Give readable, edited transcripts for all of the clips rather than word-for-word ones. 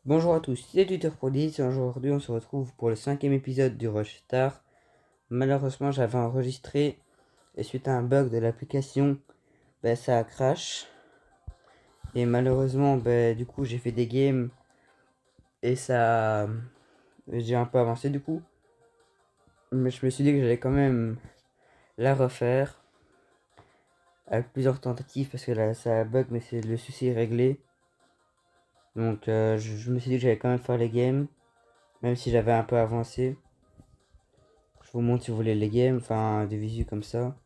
Bonjour à tous, c'est Twitter Prodigy. Aujourd'hui on se retrouve pour le 5e épisode du Rush Star. Malheureusement j'avais enregistré et suite à un bug de l'application, ça a crash. Et malheureusement du coup j'ai fait des games et ça j'ai un peu avancé du coup. Mais je me suis dit que j'allais quand même la refaire avec plusieurs tentatives parce que là ça bug mais c'est le souci est réglé. Donc je me suis dit que j'allais quand même faire les games même si j'avais un peu avancé. Je vous montre si vous voulez les games, enfin des visus comme ça.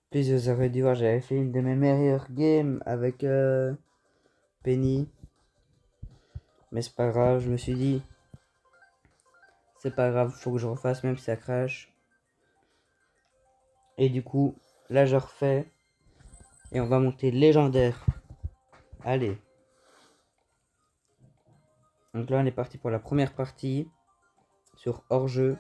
Puis vous aurez dû voir, j'avais fait une de mes meilleures games avec Penny. Mais c'est pas grave, je me suis dit, c'est pas grave, faut que je refasse même si ça crache. Et du coup, là je refais. Et on va monter légendaire. Allez. Donc là on est parti pour la première partie. Sur hors-jeu.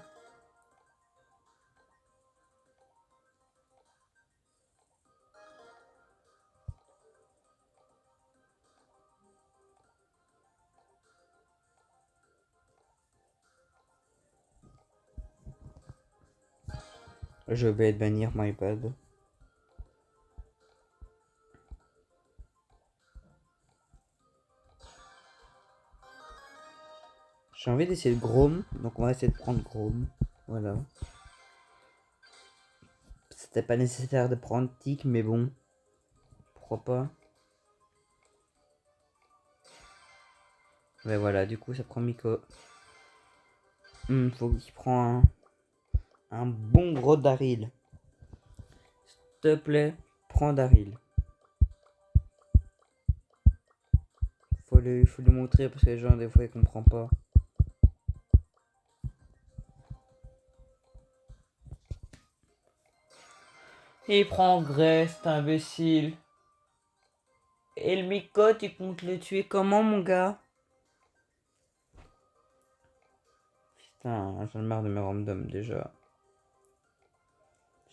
Je vais bannir my bad. J'ai envie d'essayer le Grom, donc on va essayer de prendre Grom. Voilà. C'était pas nécessaire de prendre Tic, mais bon. Pourquoi pas. Mais voilà, du coup ça prend Miko. Faut qu'il prend un bon gros Daryl. S'il te plaît, prends Daryl. Faut lui montrer parce que les gens des fois ils comprennent pas. Et il prend Grey, cet imbécile. Et le Miko, tu comptes le tuer comment, mon gars? Putain, j'en ai marre de mes randoms déjà.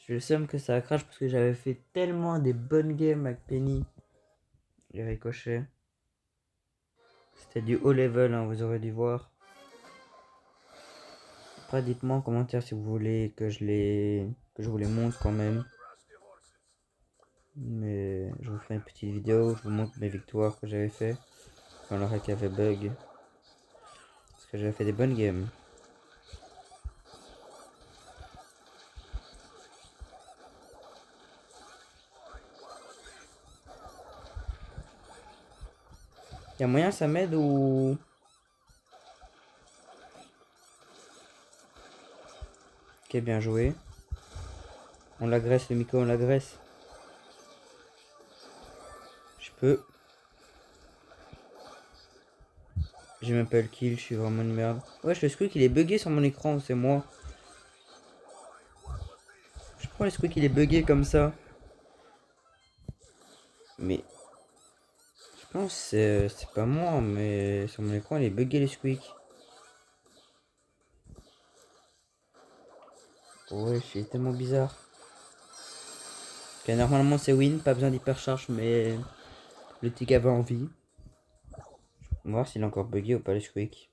Je le seum que ça crache parce que j'avais fait tellement des bonnes games avec Penny. Les ricochets. C'était du haut level, hein, vous aurez dû voir. Après, dites-moi en commentaire si vous voulez que je vous les montre quand même. Mais je vous ferai une petite vidéo, je vous montre mes victoires que j'avais fait quand le hack avait bug. Parce que j'avais fait des bonnes games. Y'a moyen ça m'aide ou... Ok, bien joué. On l'agresse le Miko, on l'agresse. Je peux. J'ai même pas le kill, je suis vraiment une merde. Ouais, le squeak il est bugué sur mon écran, c'est moi. Je prends le squeak il est bugué comme ça. Mais... Je pense que c'est pas moi, mais sur mon écran il est bugué le squeak. Ouais, c'est tellement bizarre. Ok, normalement c'est win, pas besoin d'hypercharge, mais le tic avait envie. On va voir s'il est encore bugué ou pas le squeak.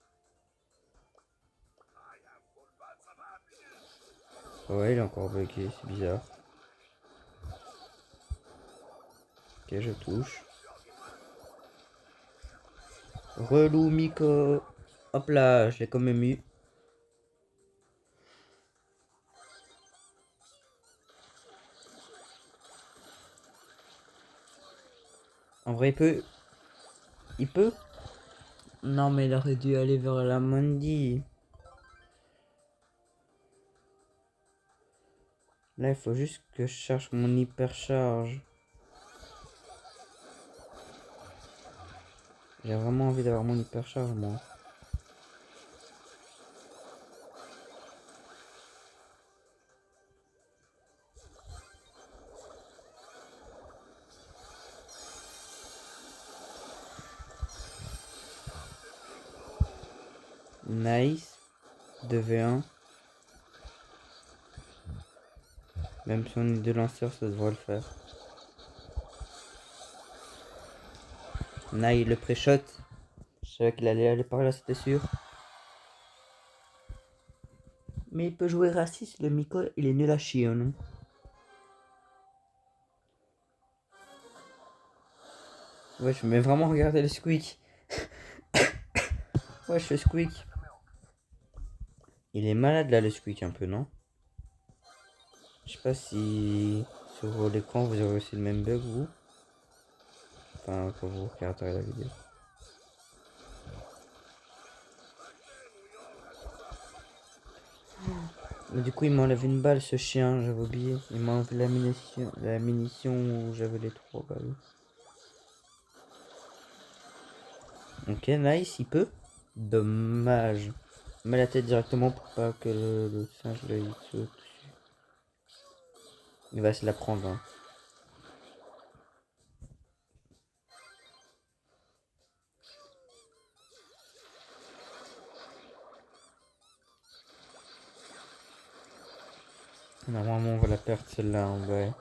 Ouais, il est encore bugué, c'est bizarre. Ok, je touche. Relou Miko. Hop là, je l'ai quand même eu. En vrai, il peut. Il peut. Non, mais il aurait dû aller vers la Mandy. Là, il faut juste que je cherche mon hypercharge. J'ai vraiment envie d'avoir mon hypercharge, moi. Nice. 2v1. Même si on est deux lanceurs, ça devrait le faire. Nice, le pré-shot. Je savais qu'il allait aller par là, c'était sûr. Mais il peut jouer raciste, le Miko, il est nul à chier, non? Ouais, je vais vraiment regarder le squeak. Ouais, je fais squeak. Il est malade là, le squeak, un peu, non? Je sais pas si sur l'écran vous aurez aussi le même bug, vous. Enfin, quand vous regarderez la vidéo. Mais du coup, il m'enlève une balle, ce chien, j'avais oublié. Il m'a enlevé la munition où j'avais les 3 balles. Ok, nice, il peut. Dommage. Mets la tête directement pour pas que le singe le saute dessus. Il va se la prendre, hein. Normalement, on va la perdre celle-là en vrai.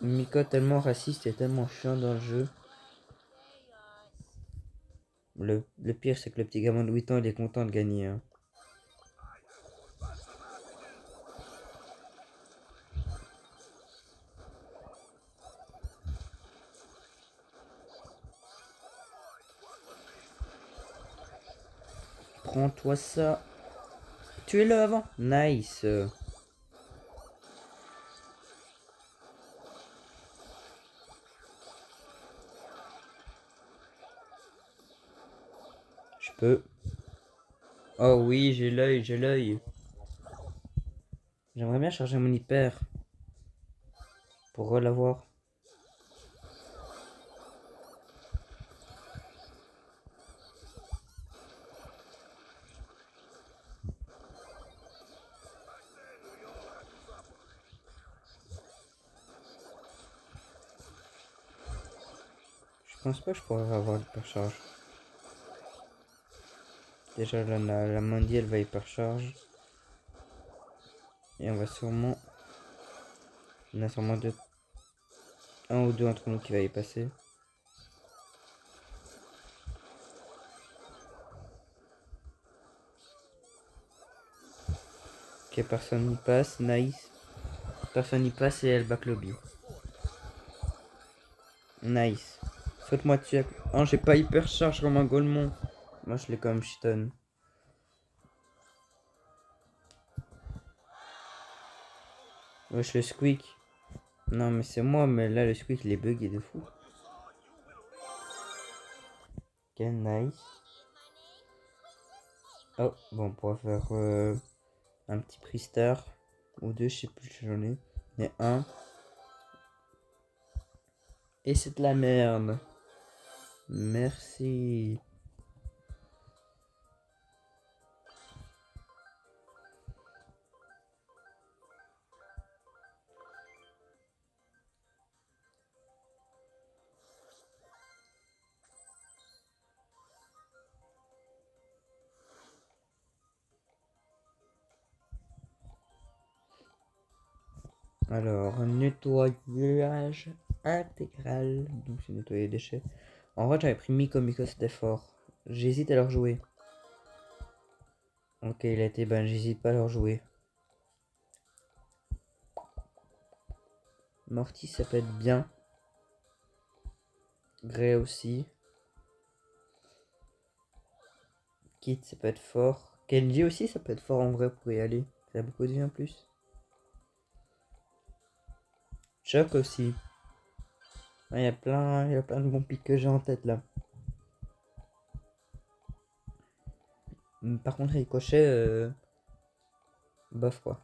Miko tellement raciste et tellement chiant dans le jeu. Le pire, c'est que le petit gamin de 8 ans, il est content de gagner, hein. Prends-toi ça. Tuez-le avant. Nice. Je peux. Oh oui, j'ai l'œil, j'ai l'œil. J'aimerais bien charger mon hyper. Pour l'avoir. Je pense pas que je pourrais avoir l'hypercharge. Déjà, la Mandy, elle va hypercharge. Et on va sûrement... On a sûrement un ou deux entre nous qui va y passer. Ok, personne n'y passe. Nice. Personne n'y passe et elle back lobby. Nice. Saute-moi dessus. Oh, j'ai pas hypercharge comme un golemon. Moi, je l'ai comme shiton. Wesh, le squeak. Non, mais c'est moi, mais là, le squeak, il est bugué de fou. Ok, nice. Oh, bon, on pourra faire un petit priester. Ou deux, je sais plus, j'en ai. Mais un. Et c'est de la merde. Merci. Alors, nettoyage intégral. Donc, c'est nettoyer les déchets. En vrai, j'avais pris Miko, c'était fort. J'hésite à leur jouer. Ok, il a été ban, j'hésite pas à leur jouer. Morty, ça peut être bien. Grey aussi. Kit, ça peut être fort. Kenji aussi, ça peut être fort en vrai pour y aller. Ça a beaucoup de vie en plus. Chuck aussi. Il y a plein de bons pics que j'ai en tête là. Par contre, Ricochet, bof quoi.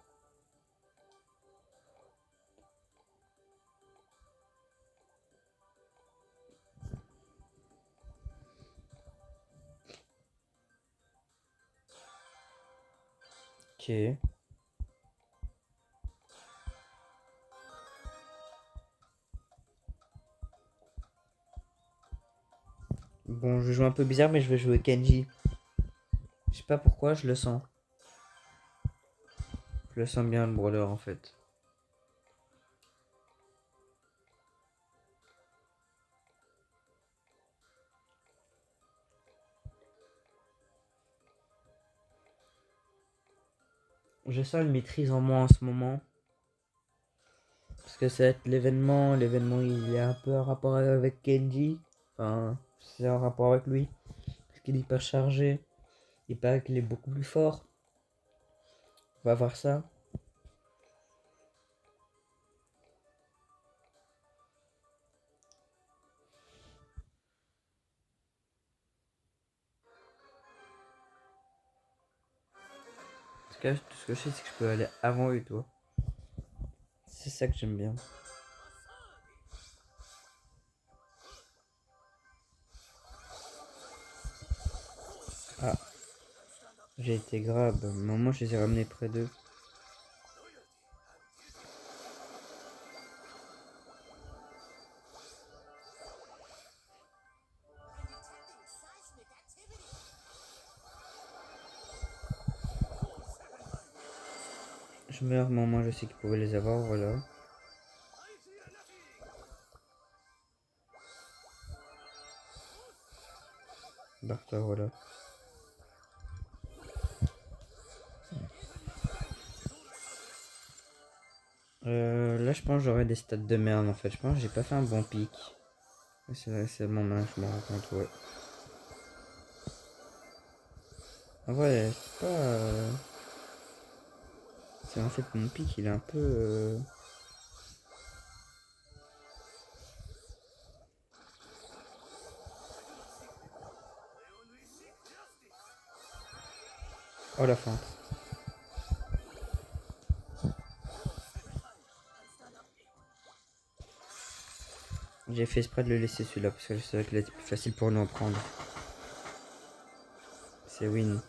Ok. Bon, je vais jouer un peu bizarre, mais je vais jouer Kenji. Je sais pas pourquoi, je le sens. Je le sens bien le brawler en fait. Je sens une maîtrise en moi en ce moment. Parce que c'est l'événement. L'événement, il est un peu en rapport avec Kenji. Enfin, c'est en rapport avec lui. Parce qu'il est hyper chargé. Il paraît qu'il est beaucoup plus fort. On va voir ça. En tout cas, tout ce que je sais, c'est que je peux aller avant eux, toi. C'est ça que j'aime bien. Ah, j'ai été grave. Mais au moins, je les ai ramenés près d'eux. Je meurs, mais au moins, je sais qu'ils pouvaient les avoir, voilà. Barre-toi, voilà. Là, je pense que j'aurai des stats de merde, en fait. Je pense que j'ai pas fait un bon pic. C'est vrai, c'est mon main, je me rends compte, ouais. En vrai, c'est pas... C'est en fait mon pic, il est un peu... Oh, la feinte. J'ai fait exprès de le laisser celui-là, parce que je savais qu'il était plus facile pour nous en prendre. C'est win.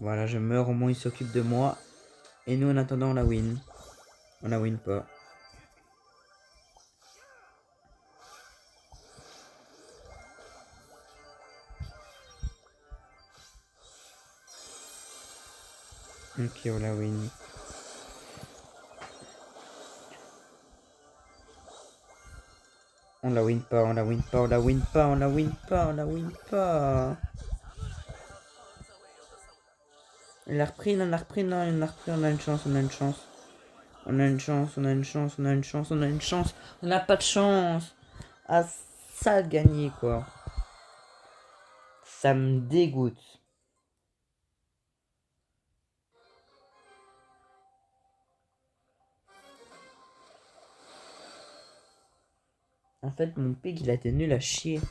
Voilà, je meurs, au moins il s'occupe de moi. Et nous, en attendant, on la win. On la win pas. Ok, on la win. On la win pas, on la win pas, on la win pas, on la win pas, on la win pas. Il l'a repris, non, il l'a repris, non, il l'a repris, on a une chance, on a une chance. On a une chance, on a une chance, on a une chance, on a une chance. On n'a pas de chance. Ah, ça gagné, quoi. Ça me dégoûte. En fait, mon pic, il a été nul à chier.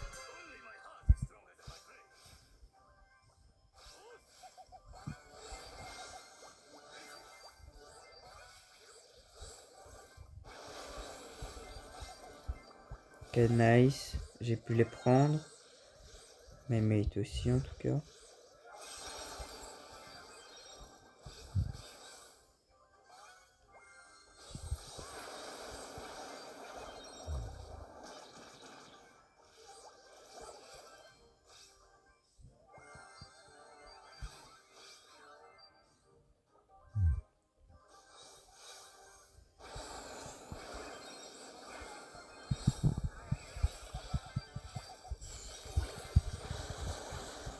Ok, nice. J'ai pu les prendre. Mes mates aussi, en tout cas.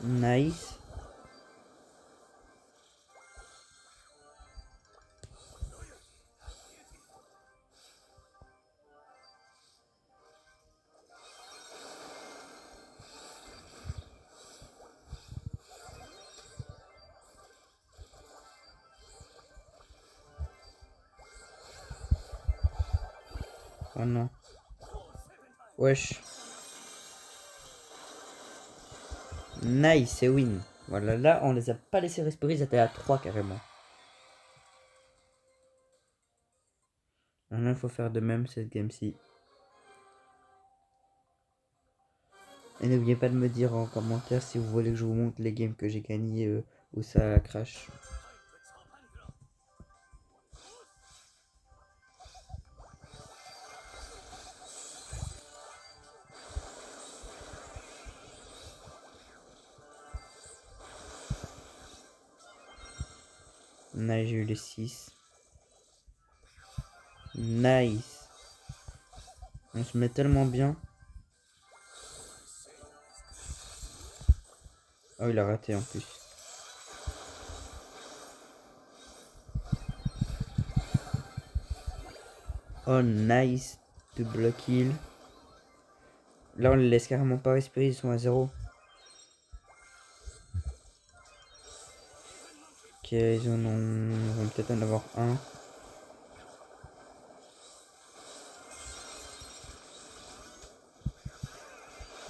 Nice. Oh non. Wesh. Nice, c'est win. Voilà, là, on les a pas laissés respirer, ils étaient à 3 carrément. Maintenant, il faut faire de même cette game-ci. Et n'oubliez pas de me dire en commentaire si vous voulez que je vous montre les games que j'ai gagnés où ça crash. Nice, j'ai eu les 6. Nice. On se met tellement bien. Oh, il a raté en plus. Oh, nice. Double kill. Là, on les laisse carrément pas respirer, ils sont à 0. Ok, ils vont peut-être en avoir un.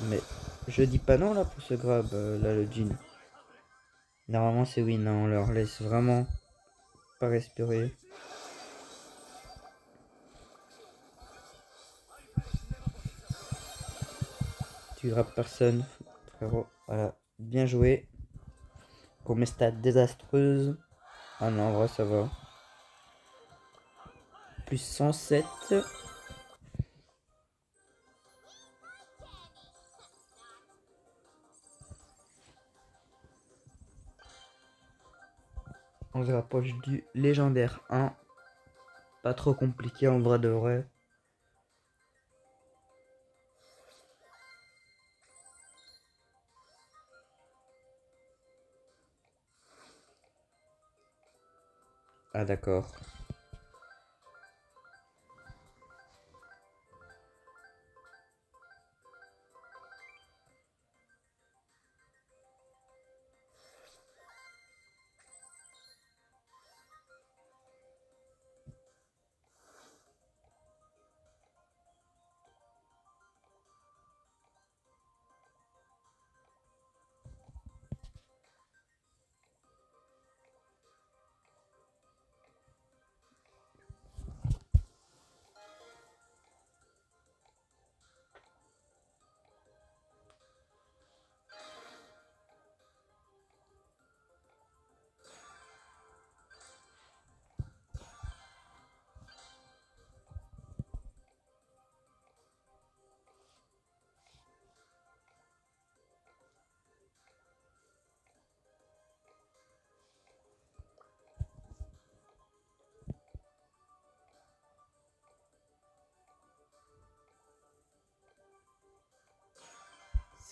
Mais je dis pas non là pour ce grab, là le jean. Normalement c'est oui, non, on leur laisse vraiment pas respirer. Tu grappes personne, frérot. Voilà, bien joué. Pour mes stats désastreuses. Ah non, en vrai ça va. Plus 107. On se rapproche du légendaire 1. Pas trop compliqué en vrai de vrai. Ah d'accord.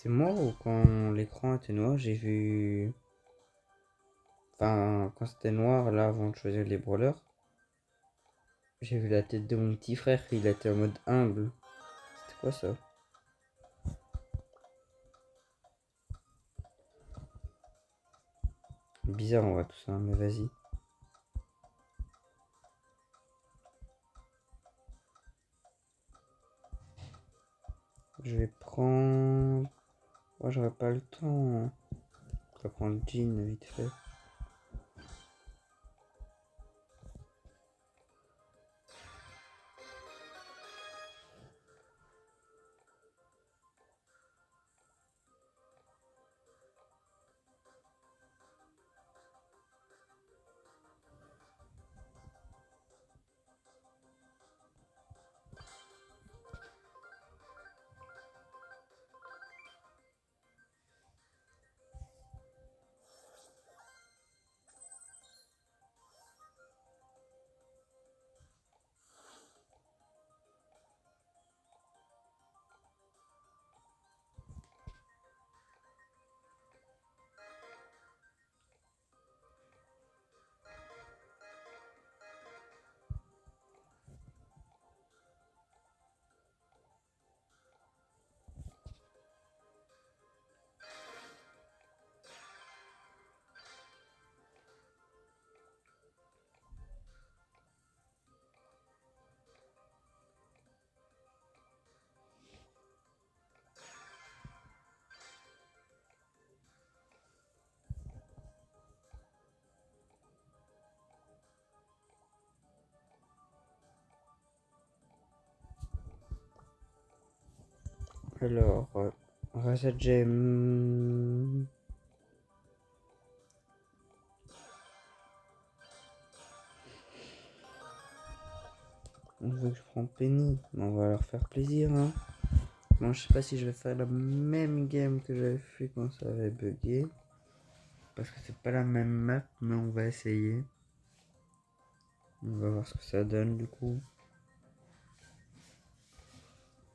C'est moi ou quand l'écran était noir, j'ai vu. Enfin, quand c'était noir, là, avant de choisir les brawlers, j'ai vu la tête de mon petit frère, il était en mode humble. C'était quoi ça? Bizarre en vrai tout ça, mais vas-y. Je vais prendre. Oh, j'aurais pas le temps. Je vais prendre Jean vite fait. Alors, Rasa Gem. On veut que je prends Penny. On va leur faire plaisir, hein. Bon, je sais pas si je vais faire la même game que j'avais fait quand ça avait bugué. Parce que c'est pas la même map, mais on va essayer. On va voir ce que ça donne du coup.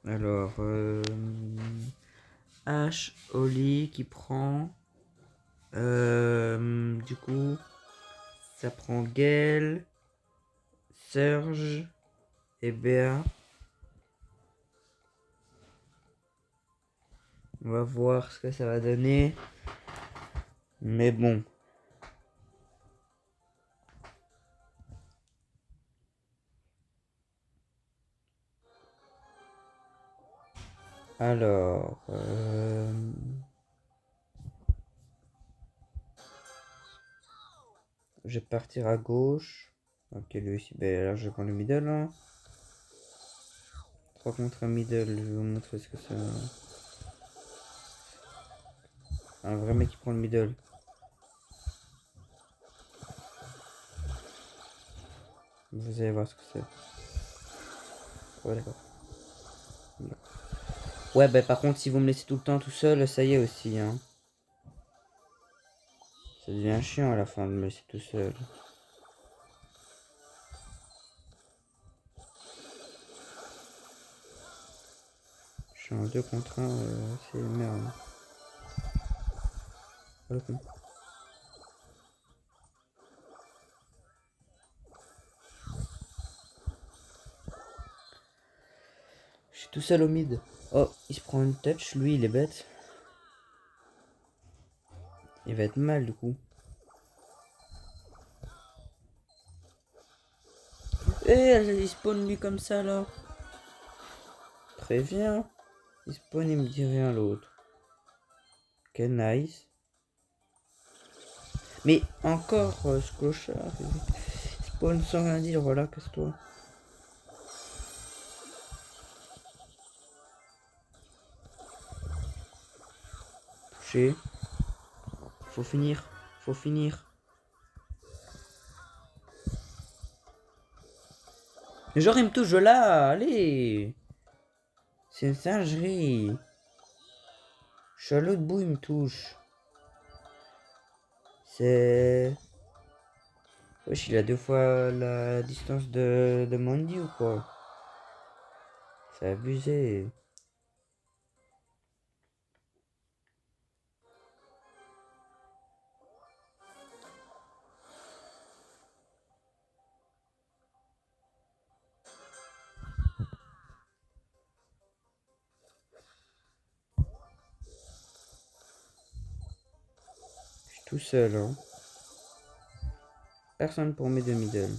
Alors, Ash, Oli qui prend. Du coup, ça prend Gale, Surge et BA. On va voir ce que ça va donner. Mais bon. Alors, je vais partir à gauche. Ok, lui aussi. Ben là, je prends le middle. Hein. 3 contre un middle. Je vais vous montrer ce que c'est. Un vrai mec qui prend le middle. Vous allez voir ce que c'est. Ouais, d'accord. Ouais, bah par contre, si vous me laissez tout le temps tout seul, ça y est aussi. Hein. Ça devient chiant à la fin de me laisser tout seul. Je suis en 2 contre 1, c'est merde. Oh, le con. Je suis tout seul au mid. Oh, il se prend une touch, lui il est bête. Il va être mal du coup. Il spawn lui comme ça là. Préviens. Il spawn, il me dit rien l'autre. Ok, nice. Mais encore ce clochard. Il spawn sans rien dire, voilà, casse-toi. Touché. Faut finir. Faut finir. Mais genre il me touche là, allez. C'est une singerie. Je suis à l'autre bout, il me touche. C'est... Wesh, il a 2 fois la distance de Mandy ou quoi? C'est abusé. Je suis tout seul, hein. Personne pour m'aider middle.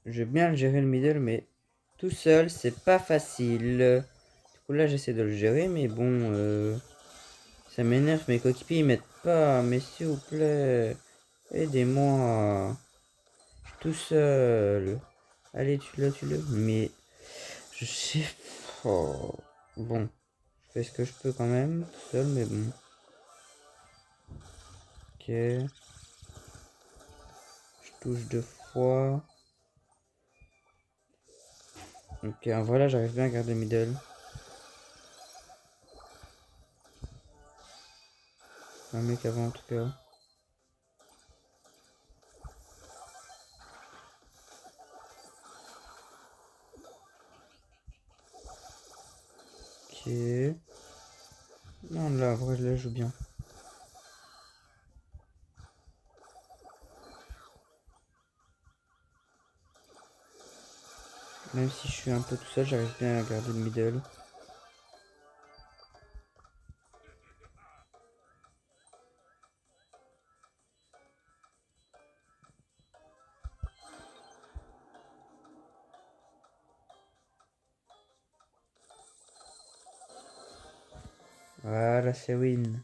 Je vais bien le gérer le middle, mais tout seul, c'est pas facile. Du coup, là, j'essaie de le gérer, mais bon, ça m'énerve. Mes coéquipiers, ils m'aident pas. Mais s'il vous plaît, aidez-moi. Je suis tout seul. Allez, tue-le. Mais je sais. Oh. Bon, je fais ce que je peux quand même, tout seul, mais bon. Ok. Je touche 2 fois. Ok, voilà, j'arrive bien à garder middle. Un mec avant en tout cas. Ok. Non, là, en vrai, je la joue bien. Même si je suis un peu tout seul, j'arrive bien à garder le middle. Voilà, c'est win.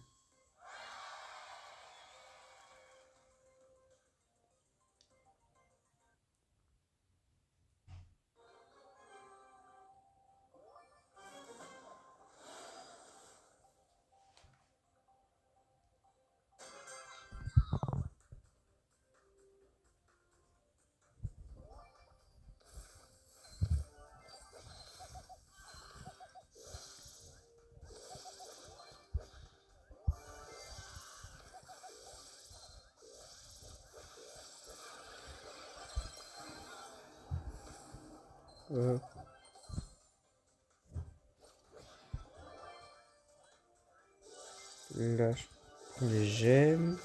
Euh, Là, je prends les gemmes.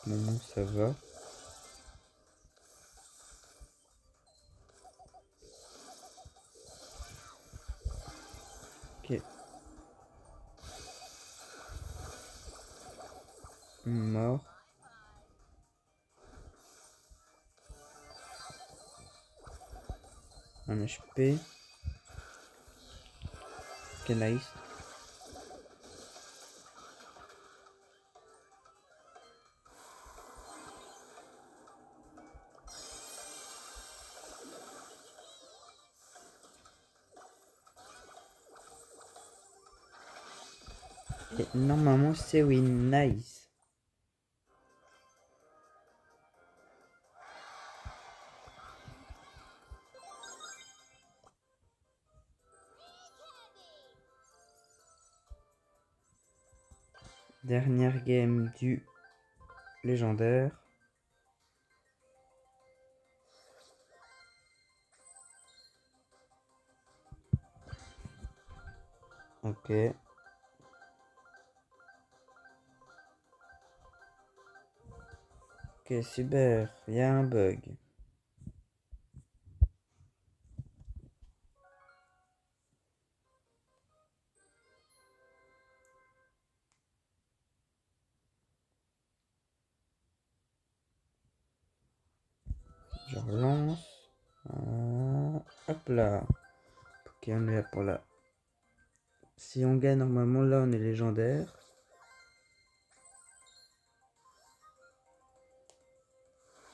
Non, ça va. Ok. Mort. Un HP. Ok, nice. Et normalement, c'est oui, nice. Dernière game du légendaire. Ok. Ok, super. Il y a un bug. Je relance. Hop là. Ok, on est là pour la... Si on gagne normalement, là, on est légendaire.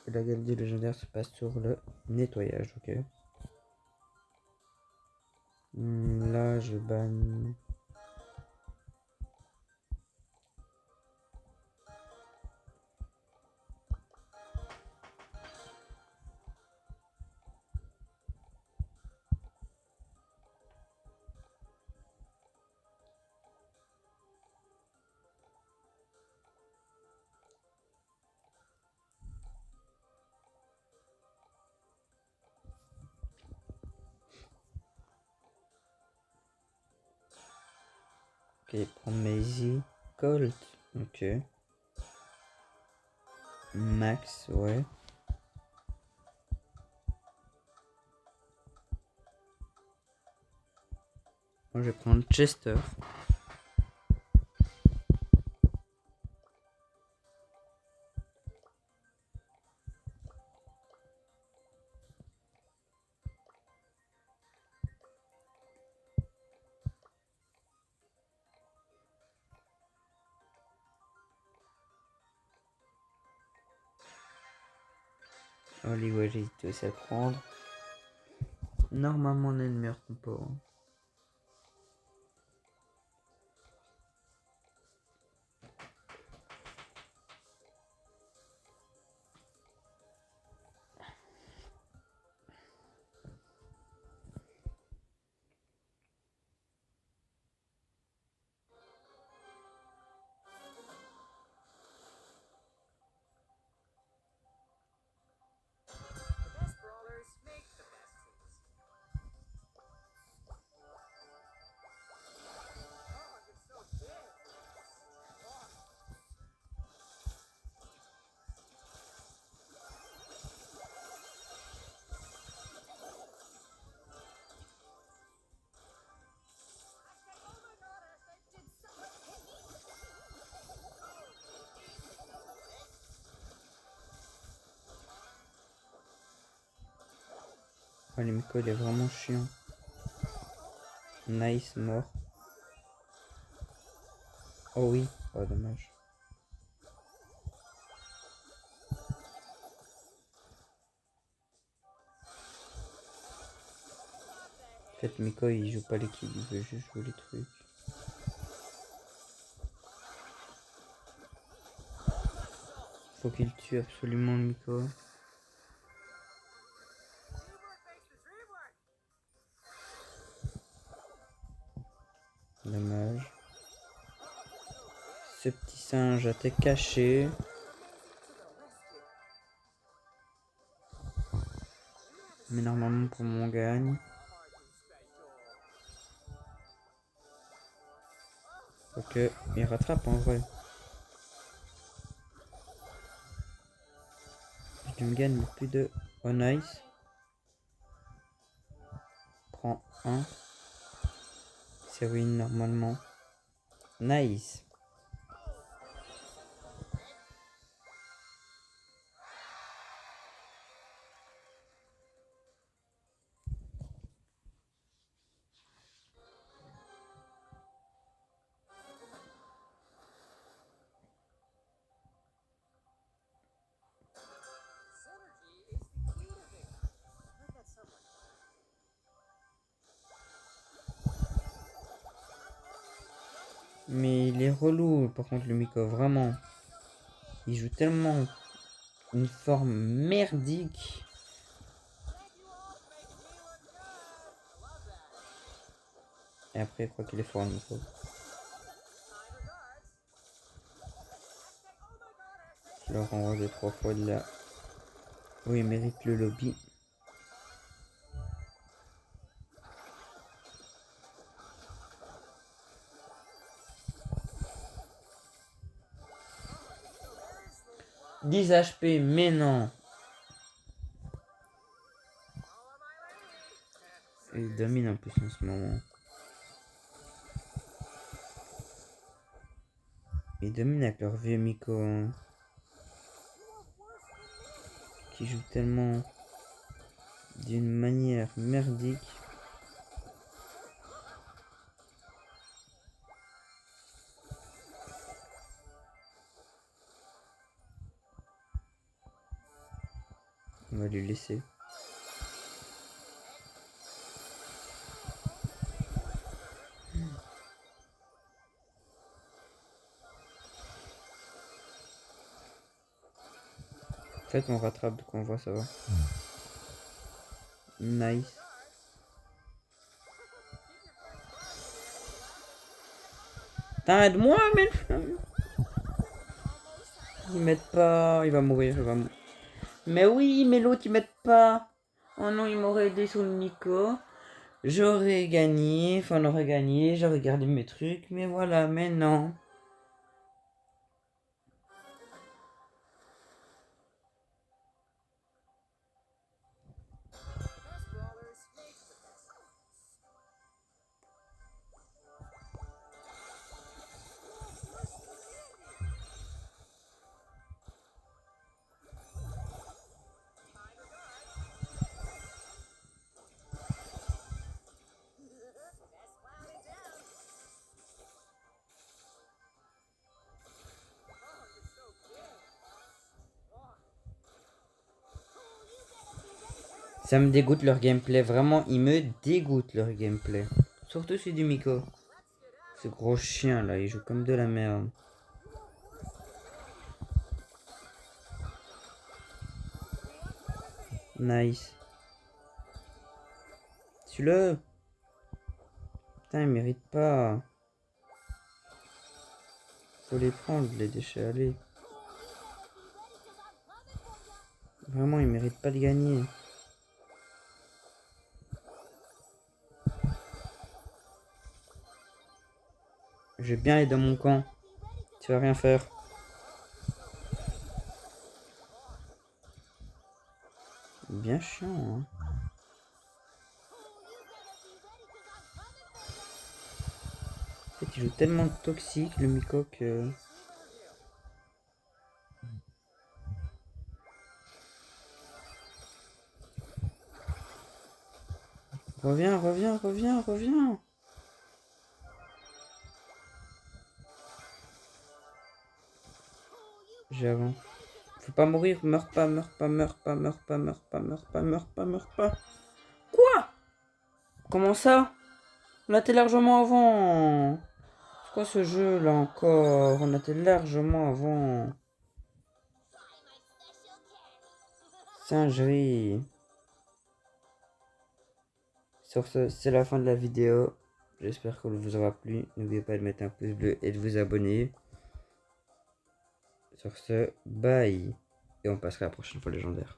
Et la gueule du légendaire se passe sur le nettoyage, ok. Là, je banne... Ok, prends Maisie. Colt. Ok. Max, ouais. Moi, je vais prendre Chester. Allez, ouais, j'ai hésité aussi à le prendre. Normalement, on a une meilleure compo. Oh, les Miko, il est vraiment chiant. Nice, mort. Oh oui, oh dommage. En fait, Miko, il joue pas l'équipe, il veut juste jouer les trucs. Faut qu'il tue absolument Miko. Dommage. Ce petit singe a été caché. Mais normalement pour moi on gagne. Ok, il rattrape en vrai. Je me gagne plus de... Oh nice. Prends un. C'est win normalement. Nice. Mais il est relou par contre le Miko, vraiment. Il joue tellement une forme merdique. Et après il croit qu'il est fort le Miko. Je le renvoie 2-3 fois de là. Oui, il mérite le lobby. « 10 HP, mais non. Il domine en plus en ce moment. Ils dominent avec leur vieux Miko. Hein, qui joue tellement d'une manière merdique. On va lui laisser. En fait, on rattrape donc on voit, ça va. Nice. Putain, aide-moi, mais... Ils m'aident pas, il va mourir, Mais oui, mais l'autre, il m'aide pas. Oh non, il m'aurait aidé sur le Miko. J'aurais gagné, enfin on aurait gagné, j'aurais gardé mes trucs, mais voilà, mais non. Ça me dégoûte leur gameplay, vraiment, ils me dégoûtent leur gameplay. Surtout celui du Miko. Ce gros chien là, il joue comme de la merde. Nice. Tue-le. Putain, il mérite pas. Faut les prendre, les déchets, allez. Vraiment, il mérite pas de gagner. Je vais bien aller dans mon camp. Tu vas rien faire. Bien chiant, hein. En fait, il joue tellement toxique, le Miko, que... Reviens, reviens, reviens, reviens. J'avance. Faut pas mourir, meurs pas, meurs pas, meurs pas, meurs pas, meurs pas, meurs pas, meurs pas, meurs pas. Quoi? Comment ça? On était largement avant. C'est quoi ce jeu là encore? On était largement avant. Singerie. Sur ce, c'est la fin de la vidéo. J'espère qu'elle vous aura plu. N'oubliez pas de mettre un pouce bleu et de vous abonner. Sur ce, bye. Et on passera à la prochaine fois légendaire.